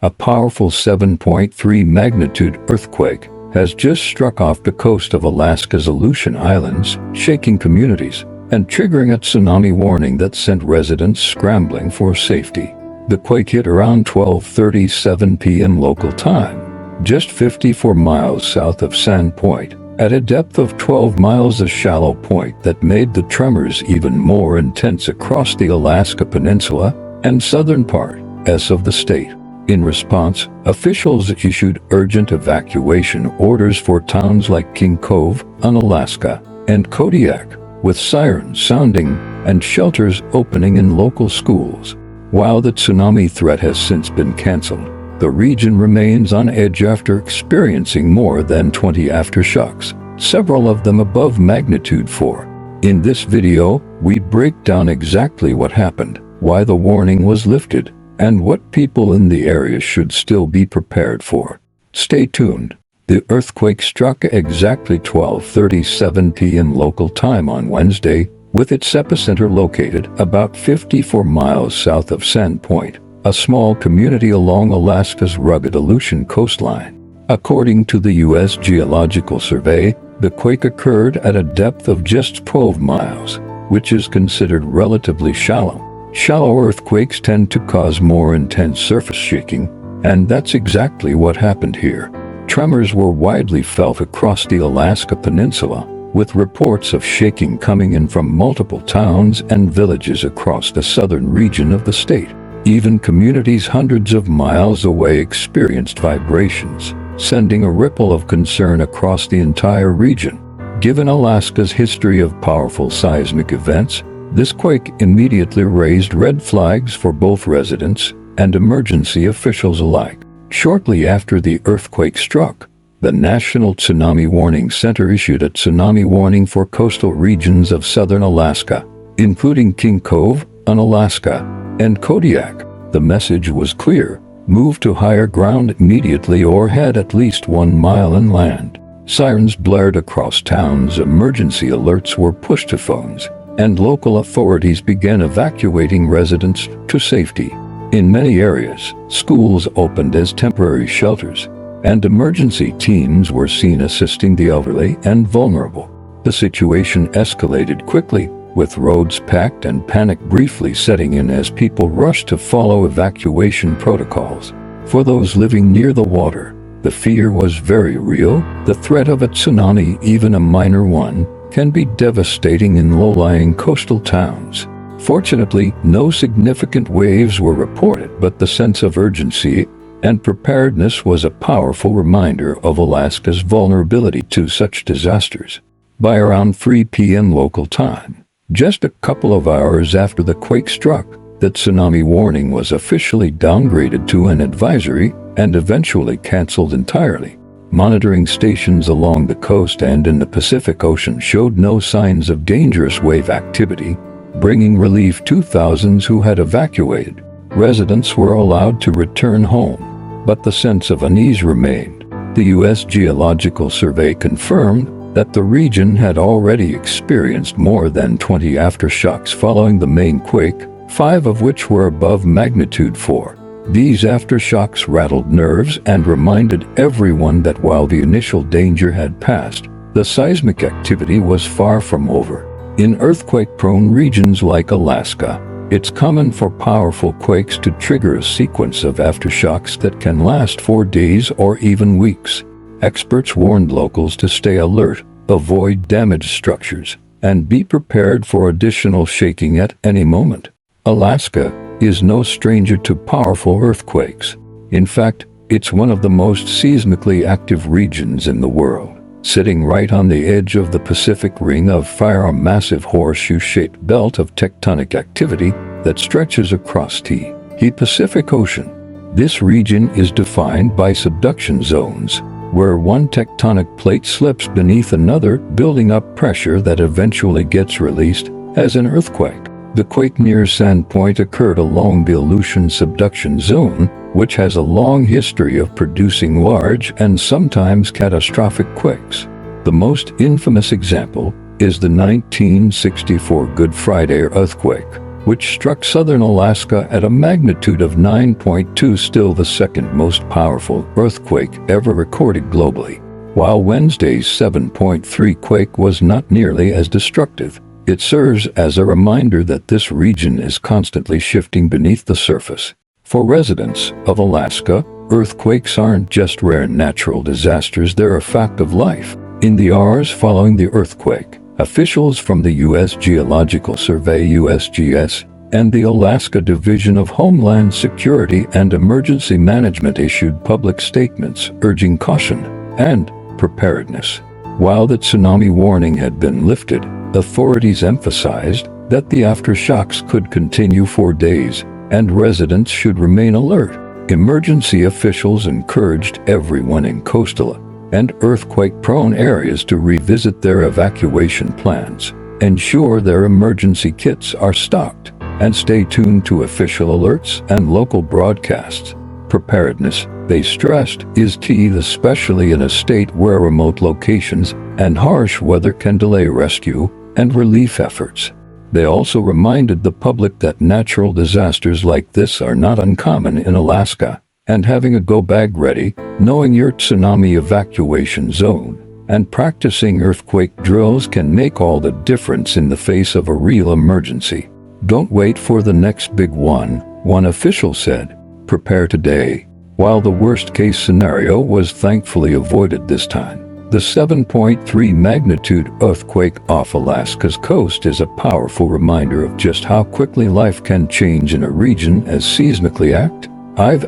A powerful 7.3 magnitude earthquake has just struck off the coast of Alaska's Aleutian Islands, shaking communities and triggering a tsunami warning that sent residents scrambling for safety. The quake hit around 12:37 p.m. local time, just 54 miles south of Sand Point, at a depth of 12 miles, a shallow point that made the tremors even more intense across the Alaska Peninsula and southern part of the state. In response, officials issued urgent evacuation orders for towns like King Cove, Unalaska, and Kodiak, with sirens sounding and shelters opening in local schools. While the tsunami threat has since been canceled, the region remains on edge after experiencing more than 20 aftershocks, several of them above magnitude 4. In this video, we break down exactly what happened, why the warning was lifted, and what people in the area should still be prepared for. Stay tuned. The earthquake struck exactly 12:37 p.m. local time on Wednesday, with its epicenter located about 54 miles south of Sand Point, a small community along Alaska's rugged Aleutian coastline. According to the U.S. Geological Survey, the quake occurred at a depth of just 12 miles, which is considered relatively shallow. Shallow earthquakes tend to cause more intense surface shaking, and that's exactly what happened here. Tremors were widely felt across the Alaska Peninsula, with reports of shaking coming in from multiple towns and villages across the southern region of the state. Even communities hundreds of miles away experienced vibrations, sending a ripple of concern across the entire region. Given Alaska's history of powerful seismic events, this quake immediately raised red flags for both residents and emergency officials alike. Shortly after the earthquake struck, the National Tsunami Warning Center issued a tsunami warning for coastal regions of southern Alaska, including King Cove, Unalaska, and Kodiak. The message was clear: move to higher ground immediately or head at least 1 mile inland. Sirens blared across towns, emergency alerts were pushed to phones, and local authorities began evacuating residents to safety. In many areas, schools opened as temporary shelters, and emergency teams were seen assisting the elderly and vulnerable. The situation escalated quickly, with roads packed and panic briefly setting in as people rushed to follow evacuation protocols. For those living near the water, the fear was very real. The threat of a tsunami, even a minor one, can be devastating in low-lying coastal towns. Fortunately, no significant waves were reported, but the sense of urgency and preparedness was a powerful reminder of Alaska's vulnerability to such disasters. By around 3 p.m. local time, just a couple of hours after the quake struck, the tsunami warning was officially downgraded to an advisory and eventually canceled entirely. Monitoring stations along the coast and in the Pacific Ocean showed no signs of dangerous wave activity, bringing relief to thousands who had evacuated. Residents were allowed to return home, but the sense of unease remained. The U.S. Geological Survey confirmed that the region had already experienced more than 20 aftershocks following the main quake, 5 of which were above magnitude 4. These aftershocks rattled nerves and reminded everyone that while the initial danger had passed, the seismic activity was far from over. In earthquake-prone regions like Alaska, it's common for powerful quakes to trigger a sequence of aftershocks that can last for days or even weeks. Experts warned locals to stay alert, avoid damaged structures, and be prepared for additional shaking at any moment. Alaska is no stranger to powerful earthquakes. In fact, it's one of the most seismically active regions in the world. Sitting right on the edge of the Pacific Ring of Fire, a massive horseshoe-shaped belt of tectonic activity that stretches across the Pacific Ocean. This region is defined by subduction zones, where one tectonic plate slips beneath another, building up pressure that eventually gets released as an earthquake. The quake near Sand Point occurred along the Aleutian subduction zone, which has a long history of producing large and sometimes catastrophic quakes. The most infamous example is the 1964 Good Friday earthquake, which struck southern Alaska at a magnitude of 9.2, still the second most powerful earthquake ever recorded globally. While Wednesday's 7.3 quake was not nearly as destructive, it serves as a reminder that this region is constantly shifting beneath the surface. For residents of Alaska, earthquakes aren't just rare natural disasters, they're a fact of life. In the hours following the earthquake, officials from the U.S. Geological Survey (USGS) and the Alaska Division of Homeland Security and Emergency Management issued public statements urging caution and preparedness. While the tsunami warning had been lifted, authorities emphasized that the aftershocks could continue for days and residents should remain alert. Emergency officials encouraged everyone in coastal and earthquake-prone areas to revisit their evacuation plans, ensure their emergency kits are stocked, and stay tuned to official alerts and local broadcasts. Preparedness, they stressed, is key, especially in a state where remote locations and harsh weather can delay rescue and relief efforts. They also reminded the public that natural disasters like this are not uncommon in Alaska, and having a go-bag ready, knowing your tsunami evacuation zone, and practicing earthquake drills can make all the difference in the face of a real emergency. Don't wait for the next big one official said. Prepare today. While the worst-case scenario was thankfully avoided this time, the 7.3 magnitude earthquake off Alaska's coast is a powerful reminder of just how quickly life can change in a region as seismically active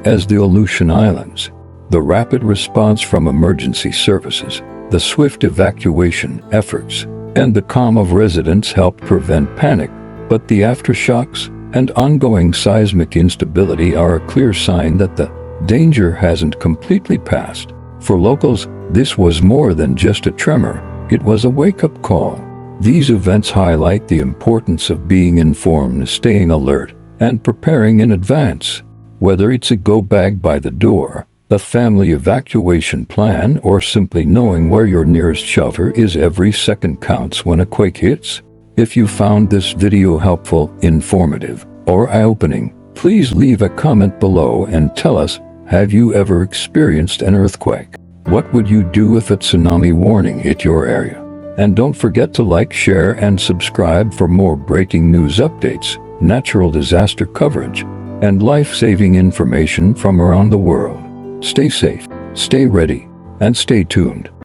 as the Aleutian Islands. The rapid response from emergency services, the swift evacuation efforts, and the calm of residents helped prevent panic, but the aftershocks and ongoing seismic instability are a clear sign that the danger hasn't completely passed. For locals, this was more than just a tremor, it was a wake-up call. These events highlight the importance of being informed, staying alert, and preparing in advance. Whether it's a go-bag by the door, a family evacuation plan, or simply knowing where your nearest shelter is, every second counts when a quake hits. If you found this video helpful, informative, or eye-opening, please leave a comment below and tell us, have you ever experienced an earthquake? What would you do if a tsunami warning hit your area? And don't forget to like, share, and subscribe for more breaking news updates, natural disaster coverage, and life-saving information from around the world. Stay safe, stay ready, and stay tuned.